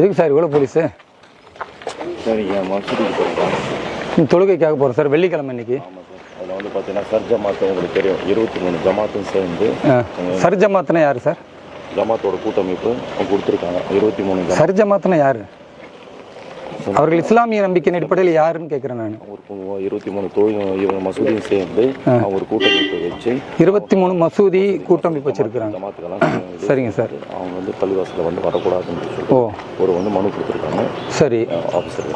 எதுக்கு சார் இவ்வளோ police? Sir மசூதிக்கு போகிறோம். தொழுகைக்காக போகிறோம் சார், வெள்ளிக்கிழமை இன்னைக்கு. ஆமாம் சார். அதில் வந்து பார்த்தீங்கன்னா சர் ஜமாத்து உங்களுக்கு தெரியும், 23 ஜமாத்தும் சேர்ந்து. சர் ஜமாத்துனா யார் சார்? ஜமாத்தோட கூட்டமைப்பு அவங்க கொடுத்துருக்காங்க 23. சர் ஜமாத்துனா யார்? அவர்கள் இஸ்லாமிய நம்பிக்கையின் அடிப்படையில் யாருன்னு கேட்குறேன் நான். ஒரு 23 மசூதியும் சேர்ந்து அவங்க ஒரு கூட்டமைப்பு வச்சு 23 மசூதி கூட்டமைப்பு வச்சிருக்கிறாங்க. ஜமாத்துக்கெல்லாம் சரிங்க சார். அவங்க வந்து பள்ளிவாசலில் வந்து வரக்கூடாதுன்னு சொல்லி ஒரு வந்து மனு கொடுத்துருக்காங்க. சரி ஆஃபீஸர்.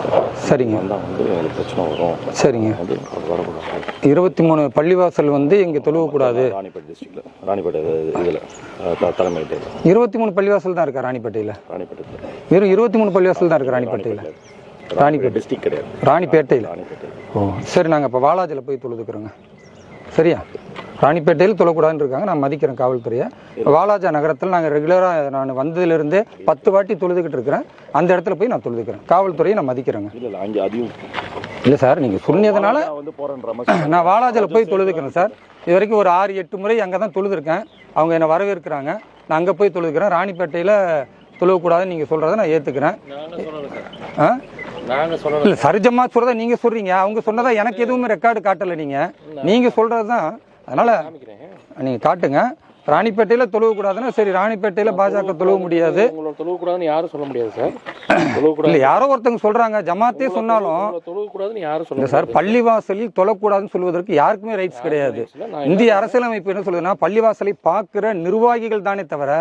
சரிங்க. வந்தால் வந்து எங்களுக்கு பிரச்சனை வரும். சரிங்க. வந்து வரக்கூடாது. 23 பள்ளிவாசல் வந்து இங்கே தொழுவக்கூடாது. ராணிப்பேட்டை டிஸ்ட்ரிக்டில், ராணிப்பேட்டை இதில் தலைமையில் 23 பள்ளிவாசல் தான் இருக்கா ராணிப்பேட்டையில்? ராணிப்பேட்டை வெறும் 23 பள்ளிவாசல் தான் இருக்கு ராணிப்பேட்டையில். ராணிப்பேட்டை டிஸ்ட்ரிக்ட் கிடையாது, ராணிப்பேட்டையில். ஓ சரி, நாங்கள் இப்போ வாலாஜில் போய் தொழுதுக்கிறோங்க. சரியா? ராணிப்பேட்டையில் தொழக்கூடாதுன்னு இருக்காங்க, நான் மதிக்கிறேன் காவல்துறையை. வாலாஜா நகரத்தில் நாங்கள் ரெகுலராக நான் வந்ததுலேருந்து 10 வாட்டி தொழுதுகிட்டு இருக்கிறேன். அந்த இடத்துல போய் நான் தொழுதுக்கிறேன். காவல்துறையை நான் மதிக்கிறேங்க. இல்லை சார், நீங்கள் சொன்னதுனால நான் வாலாஜில் போய் தொழுதுக்கிறேன் சார். இது வரைக்கும் ஒரு 6-8 முறை அங்கே தான் தொழுதுருக்கேன். அவங்க என்னை வரவேற்கிறாங்க. நான் அங்கே போய் தொழுதுக்கிறேன். ராணிப்பேட்டையில் தொழுவக்கூடாதுன்னு நீங்கள் சொல்கிறத நான் ஏற்றுக்கிறேன். இல்லை சர் ஜமாத் சொல்கிறத நீங்கள் சொல்கிறீங்க, அவங்க சொன்னதா எனக்கு எதுவுமே ரெக்கார்டு காட்டலை. நீங்கள் சொல்கிறது தான், அதனால் நீங்கள் காட்டுங்க. ராணிப்பேட்டையில் தொழுவக்கூடாதுன்னா சரி, ராணிப்பேட்டையில் பாஜக தொழுவ முடியாது. தொழுவக்கூடாதுன்னு யாரும் சொல்ல முடியாது சார். இல்லை யாரோ ஒருத்தவங்க சொல்கிறாங்க, ஜமாத்தே சொன்னாலும் தொழுவக்கூடாதுன்னு யாரும் சொல்ல சார். பள்ளிவாசலில் தொழக்கூடாதுன்னு சொல்வதற்கு யாருக்குமே ரைட்ஸ் கிடையாது. இந்திய அரசியலமைப்பு என்ன சொல்லுதுன்னா, பள்ளிவாசலை பார்க்குற நிர்வாகிகள் தானே தவிர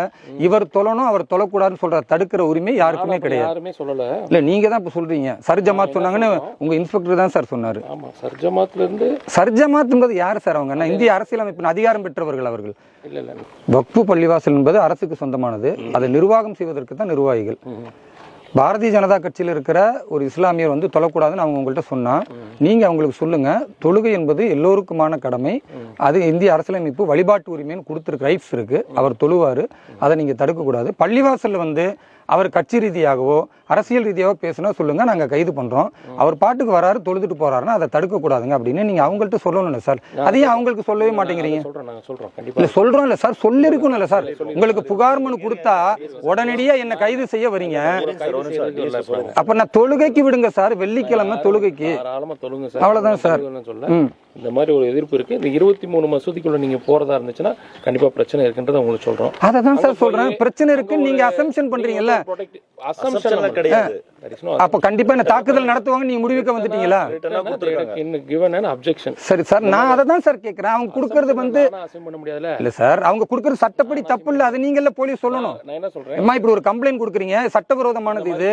இவர் தொழணும் அவர் தொழக்கூடாதுன்னு சொல்ற தடுக்கிற உரிமை யாருக்குமே கிடையாது. யாருமே சொல்லல. இல்லை நீங்க தான் இப்போ சொல்றீங்க சர் ஜமாத் சொன்னாங்கன்னு. உங்க இன்ஸ்பெக்டர் தான் சார் சொன்னாரு. சர் ஜமாத்ல இருந்து சர் ஜமாத் என்பது யார் சார்? அவங்க இந்திய அரசியலமைப்பின் அதிகாரம் பெற்றவர்கள் அவர்கள். வக்ஃபு பள்ளிவாசல் என்பது அரசுக்கு சொந்தமானது. அதை நிர்வாகம் செய்வதற்கு தான் நிர்வாகிகள். பாரதிய ஜனதா கட்சியில் இருக்கிற ஒரு இஸ்லாமியர் வந்து தொழக்கூடாதுன்னு அவங்க உங்கள்கிட்ட சொன்னா நீங்க அவங்களுக்கு சொல்லுங்க, தொழுகை என்பது எல்லோருக்குமான கடமை. அது இந்திய அரசியலமைப்பு வழிபாட்டு உரிமைன்னு கொடுத்துருக்கு, ரைட்ஸ் இருக்கு. அவர் தொழுவாரு, அதை நீங்க தடுக்க கூடாது. பள்ளிவாசல்ல வந்து அவர் கட்சி ரீதியாகவோ அரசியல் ரீதியாகவோ பேசினா சொல்லுங்க, நாங்க கைது பண்றோம். அவர் பாட்டுக்கு வராரு தொழுதுட்டு போறாருன்னா அதை தடுக்க கூடாதுங்க அப்படின்னு நீங்க அவங்கள்ட்ட சொல்லணும் சார். அதையும் அவங்களுக்கு சொல்லவே மாட்டேங்கிறீங்க. இல்ல சொல்றோம் இல்ல சார், சொல்லிருக்கணும் இல்ல சார். உங்களுக்கு புகார் மனு கொடுத்தா உடனடியா என்ன கைது செய்ய வரீங்க. அப்ப நான் தொழுகைக்கு விடுங்க சார், வெள்ளிக்கிழமை தொழுகைக்கு அவ்வளவுதான் சார். இந்த மாதிரி ஒரு எதிர்ப்பு இருக்கு. இந்த 23 மசூதிக்குள்ள நீங்க போறதா இருந்துச்சுன்னா கண்டிப்பா பிரச்சனை இருக்குன்றத உங்களுக்கு சொல்றோம். அதான் சார் சொல்றேன், பிரச்சனை இருக்கு. நீங்க அசம்ப்ஷன் பண்றீங்கல்ல. கிடையாது. அப்ப கண்டிப்பா என்ன தாக்குதல் நடத்துவாங்க நீங்க முடிவுக்கு வந்துட்டீங்களா? சரி சார், நான் அதை தான் சார் கேக்குறேன். அவங்க குடுக்கறது வந்து இல்ல சார், அவங்க குடுக்கறது சட்டப்படி தப்பு இல்ல. அது நீங்க போலீஸ் சொல்லணும். நான் என்ன சொல்றேன், இப்படி ஒரு கம்ப்ளைண்ட் குடுக்குறீங்க, சட்டவிரோதமானது இது.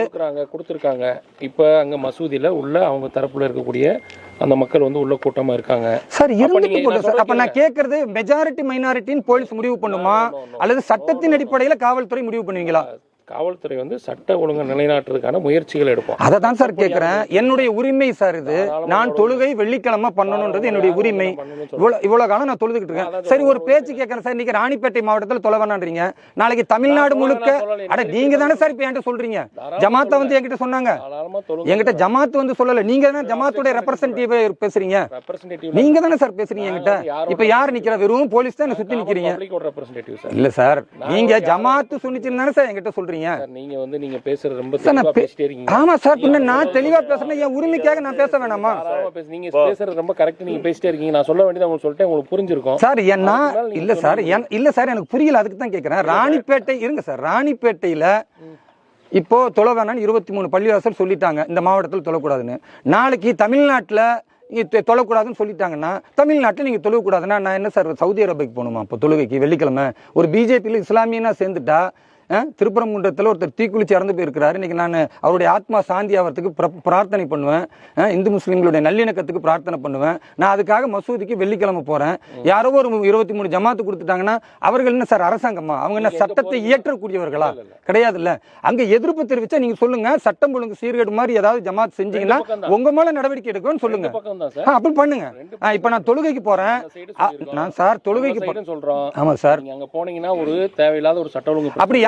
கொடுத்துருக்காங்க. இப்ப அங்க மசூதியில உள்ள அவங்க தரப்புல இருக்கக்கூடிய அந்த மக்கள் வந்து உள்ள கூட்டமா இருக்காங்க சார். இருந்துட்டு போல சார். அப்ப நான் கேக்குறது மெஜாரிட்டி மைனாரிட்டின்னு போலீஸ் முடிவு பண்ணுமா அல்லது சட்டத்தின் அடிப்படையில காவல்துறை முடிவு பண்ணுவீங்களா? காவல்துறை வந்து சட்ட ஒழுங்கு நிலைநாட்டுறதுக்கான முயற்சிகள் எடுப்போம். அதை தான் சார் கேட்கிறேன். என்னுடைய உரிமை சார் இது. நான் தொழுகை வெள்ளிக்கிழமை பண்ணணும்ன்றது என்னுடைய உரிமை. இவ்வளவு காலம் நான் தொழுதுகிட்டு இருக்கேன். சரி, ஒரு பேச்சு கேட்கறேன் சார். இன்னைக்கு ராணிப்பேட்டை மாவட்டத்தில் தொலை வேணான்றீங்க, நாளைக்கு தமிழ்நாடு முழுக்க அட நீங்க தானே சார் இப்ப என்கிட்ட சொல்றீங்க. ஜமாத்தை வந்து என்கிட்ட சொன்னாங்க, என்கிட்ட ஜமாத் வந்து சொல்லல. நீங்க தானே ஜமாத்துடைய ரெப்ரசன்டேட்டிவ் பேசுறீங்க. நீங்க தானே சார் பேசுறீங்க என்கிட்ட. இப்ப யார் நிக்கிற? வெறும் போலீஸ் தான் சுத்தி நிக்கிறீங்க. இல்ல சார், நீங்க ஜமாத்து சொன்னிச்சுன்னு தானே சார் என்கிட்ட சொல்றீங்க. நீங்க வந்து நீங்க பேசுறது ரொம்ப தெளிவா பேசிட்டே இருக்கீங்க. ஆமா சார், பின்ன நான் தெளிவா பேசுறேன். என் உரிமைக்காக நான் பேச வேணாமா? நீங்க பேசுறது ரொம்ப கரெக்ட். நீங்க பேசிட்டே இருக்கீங்க. நான் சொல்ல வேண்டியது உங்களுக்கு சொல்லிட்டேன், உங்களுக்கு புரிஞ்சிருக்கும் சார். என்ன இல்ல சார், இல்ல சார் எனக்கு புரியல. அதுக்கு தான் கேக்குறேன். ராணிப்பேட்டை இருங்க சார். ராணிப்பேட்டையில இப்போ தொலை வேணான்னு 23 பள்ளிவாசல் சொல்லிட்டாங்க இந்த மாவட்டத்தில் தொழக்கூடாதுன்னு. நாளைக்கு தமிழ்நாட்டில் தொழக்கூடாதுன்னு சொல்லிட்டாங்கன்னா தமிழ்நாட்டில் நீங்க தொழக்கூடாதுன்னா நான் என்ன சார் சவுதி அரேபியாவுக்கு போகணுமா? இப்போ தொழுகைக்கு வெள்ளிக்கிழமை ஒரு பிஜேபியில் இஸ்லாமியனா சேர்ந்துட்டா திருப்பரங்குன்றத்தில் ஒருத்தர் தீக்குளிச்சு இறந்து போயிருக்கிறாரு. இன்னைக்கு நான் அவருடைய ஆத்மா சாந்தி ஆகிறதுக்கு பிரார்த்தனை பண்ணுவேன். இந்து முஸ்லீம்களுடைய நல்லிணக்கத்துக்கு பிரார்த்தனை பண்ணுவேன். நான் அதுக்காக மசூதிக்கு வெள்ளிக்கிழமை போறேன். யாரோ ஒரு 23 ஜமாத்து கொடுத்துட்டாங்கன்னா அவர்கள் என்ன சார் அரசாங்கமா? அவங்க என்ன சட்டத்தை இயற்றக்கூடியவர்களா? கிடையாதுல்ல. அங்க எதிர்ப்பு தெரிவிச்சா நீங்க சொல்லுங்க, சட்டம் ஒழுங்கு சீர்கேடு மாதிரி ஏதாவது ஜமாத் செஞ்சீங்கன்னா உங்க மேல நடவடிக்கை எடுக்கணும்னு சொல்லுங்க. அப்படி பண்ணுங்க. இப்ப நான் தொழுகைக்கு போறேன். நான் சார் தொழுகைக்கு சொல்றோம். ஆமா சார், அங்க போனீங்கன்னா ஒரு தேவையில்லாத ஒரு சட்ட ஒழுங்கு அப்படி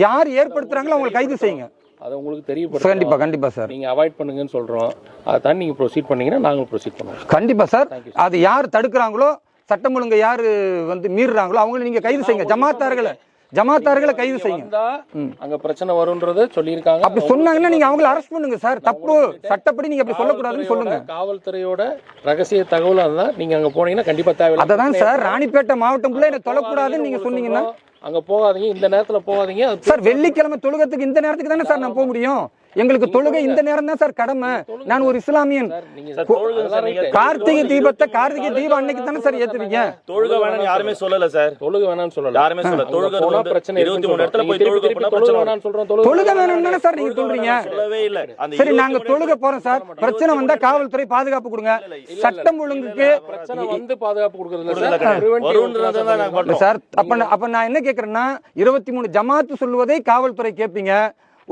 யார் ஏற்படுத்துறாங்களோ அவங்களை கைது செய்யுங்க. அது உங்களுக்கு தெரியும். கண்டிப்பா கண்டிப்பா சார். நீங்க அவாய்ட் பண்ணுங்கன்னு சொல்றோம். அதை தான் நீங்க ப்ரொசீட் பண்ணீங்கன்னா நாங்களும் ப்ரொசீட் பண்ணுவோம். கண்டிப்பா சார். அது யார் தடுக்கிறாங்களோ, சட்டம் ஒழுங்கு யாரு வந்து மீறுறாங்களோ அவங்களை நீங்க கைது செய்யுங்க. ஜமாத்தார்களை ஜமாத்தார்களை கைது செய்யுங்க. வந்தா அங்க பிரச்சனை வரும்ன்றத சொல்லியிருக்காங்க. அப்படி சொன்னாங்கன்னா நீங்க அவங்களை அரெஸ்ட் பண்ணுங்க சார். தப்பு, சட்டப்படி நீங்க அப்படி சொல்லக்கூடாதுன்னு சொல்லுங்க. காவல்துறையோட ரகசிய தகவலா இருந்தா நீங்க அங்க போனீங்கன்னா கண்டிப்பா தேவையில்லை. அததான் சார், ராணிப்பேட்டை மாவட்டம் குள்ள என்ன தொழக்கூடாதுன்னு நீங்க சொன்னீங்கன்னா அங்க போகாதீங்க, இந்த நேரத்துல போகாதீங்க சார். வெள்ளிக்கிழமை தொழுகத்துக்கு இந்த நேரத்துக்கு தானே சார் நான் போக முடியும்? எங்களுக்கு தொழுகை இந்த நேரம் தான் சார் கடமை. நான் ஒரு இஸ்லாமியன். கார்த்திகை தீபத்தை கார்த்திகை தீபம் அன்னைக்கு தானே சார் ஏத்துவீங்க. தொழுகை வேணாம்னு யாருமே சொல்லல சார். தொழுகை வேணாம்னு சொல்லல, யாருமே சொல்லல. தொழுகை போனா பிரச்சனை 23 இடத்துல போய் தொழுகை பண்ணா தொழுகை பிரச்சனை வேணாம்னு சொல்றோம். தொழுகை வேணும்னு தானே சார் நீங்க சொல்றீங்க. சொல்லவே இல்ல. சரி, நாங்க தொழுகை போறோம் சார். பிரச்சனை வந்தா காவல்துறை பாதுகாப்பு கொடுங்க. சட்டம் ஒழுங்குக்கு பிரச்சனை வந்து பாதுகாப்பு கொடுக்கறது சார். அப்ப நான் என்ன கேக்குறேன்னா, 23 ஜமாத்து சொல்வதை காவல்துறை கேட்பீங்க.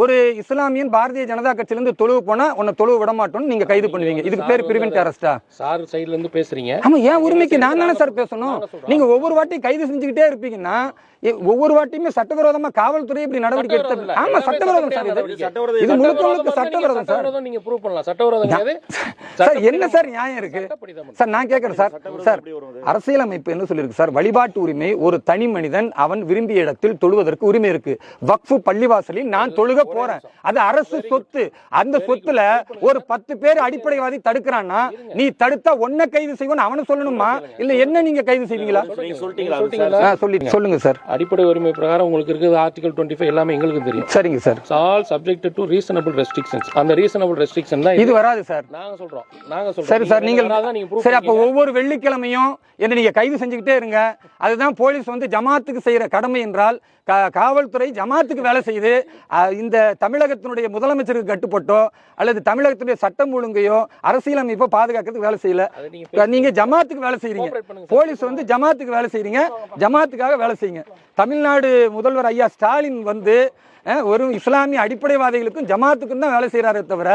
ஒரு இஸ்லாமியன் பாரதிய ஜனதா கட்சியிலிருந்து தொழுவு போனா உன்னை தொழுவு விட மாட்டோம்னு நீங்க கைது பண்ணுவீங்க. இதுக்கு பேர் பிரிவென்ட் அரெஸ்டா? சார் சைடுல இருந்து பேசுறீங்க. ஆமா, ஏன் உரிமைக்கு நான் தானே சார் பேசணும். நீங்க ஒவ்வொரு வாட்டியும் கைது செஞ்சுக்கிட்டே இருப்பீங்கன்னா ஒவ்வொரு வாட்டியுமே சட்டவிரோதமா காவல்துறை இப்படி நடவடிக்கை எடுத்து. ஆமா, சட்டவிரோதம் சார். இது முழுக்க முழுக்க சட்டவிரோதம் சார். நீங்க ப்ரூவ் பண்ணலாம். சட்டவிரோதம் சார். என்ன சார் நியாயம் இருக்கு சார்? நான் கேட்கறேன் சார். சார், அரசியலமைப்பு என்ன சொல்லிருக்கு சார்? வழிபாட்டு உரிமை. ஒரு தனி மனிதன் அவன் விரும்பிய இடத்தில் தொழுவதற்கு உரிமை இருக்கு. வக்ஃபு பள்ளிவாசலில் நான் தொழுக போறேன், அது அரசு சொத்து. அந்த சொத்துல ஒரு 10 பேர் அடிப்படைவாதி தடுக்கிறான்னா நீ தடுத்தா ஒன்ன கைது செய்வோம் அவனை சொல்லணுமா? இல்ல என்ன நீங்க கைது செய்வீங்களா? சொல்லுங்க சார். அடிப்படை உரிமை பிரகாரம் உங்களுக்கு இருக்குது ஆர்டிகல் 25 எல்லாமே எங்களுக்கு தெரியும். சரிங்க sir. All subject to reasonable restrictions. அந்த ரீசனபிள் ரெஸ்ட்ரிக்ஷன் தான் இது வராது சார். நாங்க சொல்றோம். சரி சார், நீங்க சரி, அப்ப ஒவ்வொரு வெள்ளிக்கிழமையும் என்ன நீங்க கைது செஞ்சுக்கிட்டே இருங்க. அதுதான் போலீஸ் வந்து ஜமாத்துக்கு செய்யற கடமை என்றால் காவல்துறை ஜமாத்துக்கு வேலை செய்யுது. இந்த தமிழகத்தினுடைய முதலமைச்சருக்கு கட்டுப்பட்டோ அல்லது தமிழகத்தினுடைய சட்டம் ஒழுங்கையோ அரசியலமைப்போ பாதுகாக்கிறதுக்கு வேலை செய்யல. நீங்க ஜமாத்துக்கு வேலை செய்யறீங்க. போலீஸ் வந்து ஜமாத்துக்கு வேலை செய்யறீங்க. ஜமாத்துக்காக வேலை செய்யுங்க. தமிழ்நாடு முதல்வர் ஐயா ஸ்டாலின் வந்து ஒரு இஸ்லாமிய அடிப்படைவாதிகளுக்கும் ஜமாத்துக்கும் தான் வேலை செய்யறாரே தவிர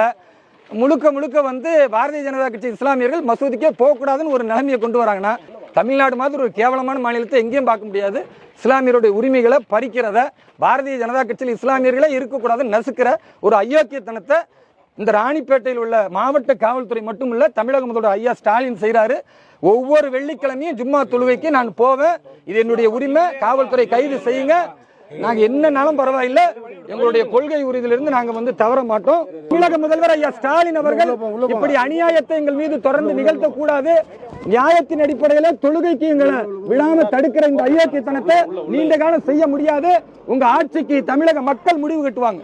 முழுக்க முழுக்க வந்து பாரதிய ஜனதா கட்சி இஸ்லாமியர்கள் மசூதிக்கே போகக்கூடாதுன்னு ஒரு நிலைமையை கொண்டு வராங்கன்னா, தமிழ்நாடு மாதிரி ஒரு கேவலமான மாநிலத்தை எங்கேயும் பார்க்க முடியாது. இஸ்லாமியருடைய உரிமைகளை பறிக்கிறத, பாரதிய ஜனதா கட்சியில் இஸ்லாமியர்களே இருக்கக்கூடாதுன்னு நசுக்கிற ஒரு அயோக்கியத்தனத்தை இந்த ராணிப்பேட்டையில் உள்ள மாவட்ட காவல்துறை மட்டும் இல்ல, தமிழக முதல்வர் ஐயா ஸ்டாலின் செய்யறாரு. ஒவ்வொரு வெள்ளிக்கிழமையும் ஜும்மா தொழுகைக்கு நான் போவேன். இது என்னுடைய உரிமை. காவல்துறை கைது செய்யுங்க. நாங்க என்னன்னாலும் பரவாயில்ல, எங்களுடைய கொள்கை உறுதியிலிருந்து நாங்க வந்து தவற மாட்டோம். தமிழக முதல்வர் ஐயா ஸ்டாலின் அவர்கள் இப்படி அநியாயத்தை எங்கள் மீது தொடர்ந்து நிகழ்த்த கூடாது. நியாயத்தின் அடிப்படையில தொழுகைக்கு எங்களை விடாம தடுக்கிற இந்த அயோக்கியத்தனத்தை நீண்ட காலம் செய்ய முடியாது. உங்க ஆட்சிக்கு தமிழக மக்கள் முடிவு கட்டுவாங்க.